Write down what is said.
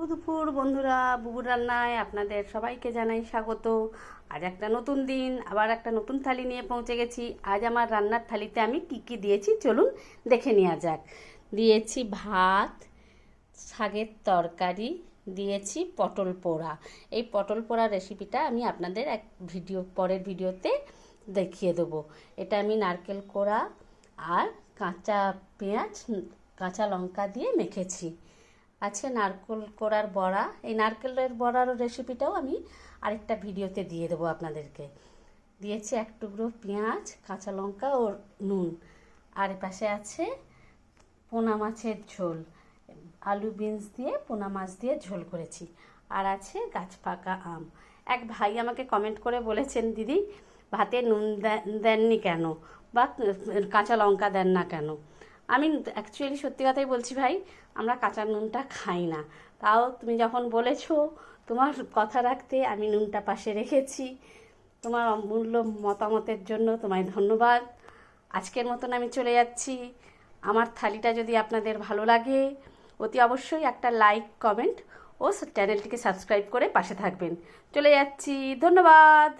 দুপুর বন্ধুরা, বুবুর রান্নায় আপনাদের সবাইকে জানাই স্বাগত। আজ একটা নতুন দিন, আবার একটা নতুন থালি নিয়ে পৌঁছে গেছি। আজ আমার রান্নার থালিতে আমি কি দিয়েছি চলুন দেখে নেওয়া যাক। দিয়েছি ভাত, শাকের তরকারি, দিয়েছি পটল পোড়া। এই পটল পোড়া রেসিপিটা আমি আপনাদের এক পরের ভিডিওতে দেখিয়ে দেবো। এটা আমি নারকেল কোড়া আর কাঁচা পেঁয়াজ, কাঁচা লঙ্কা দিয়ে মেখেছি। আছে নারকেল কোড়ার বড়া। এই নারকেলের বড়ার রেসিপিটাও আমি আরেকটা ভিডিওতে দিয়ে দেবো আপনাদেরকে। দিয়েছি এক টুকরো পেঁয়াজ, কাঁচা লঙ্কা ও নুন। আর পাশে আছে পোনা মাছের ঝোল, আলু বিনস দিয়ে পোনা মাছ দিয়ে ঝোল করেছি। আর আছে গাছ পাকা আম। এক ভাই আমাকে কমেন্ট করে বলেছেন, দিদি ভাতে নুন দেননি কেন, বা কাঁচা লঙ্কা দেন না কেন। আমি অ্যাকচুয়ালি সত্যি কথাই বলছি ভাই, আমরা কাঁচা নুনটা খাই না। তাও তুমি যখন বলেছো, তোমার কথা রাখতে আমি নুনটা পাশে রেখেছি। তোমার অমূল্য মতামতের জন্য তোমায় ধন্যবাদ। আজকের মতন আমি চলে যাচ্ছি। আমার থালিটা যদি আপনাদের ভালো লাগে, অতি অবশ্যই একটা লাইক, কমেন্ট ও চ্যানেলটিকে সাবস্ক্রাইব করে পাশে থাকবেন। চলে যাচ্ছি, ধন্যবাদ।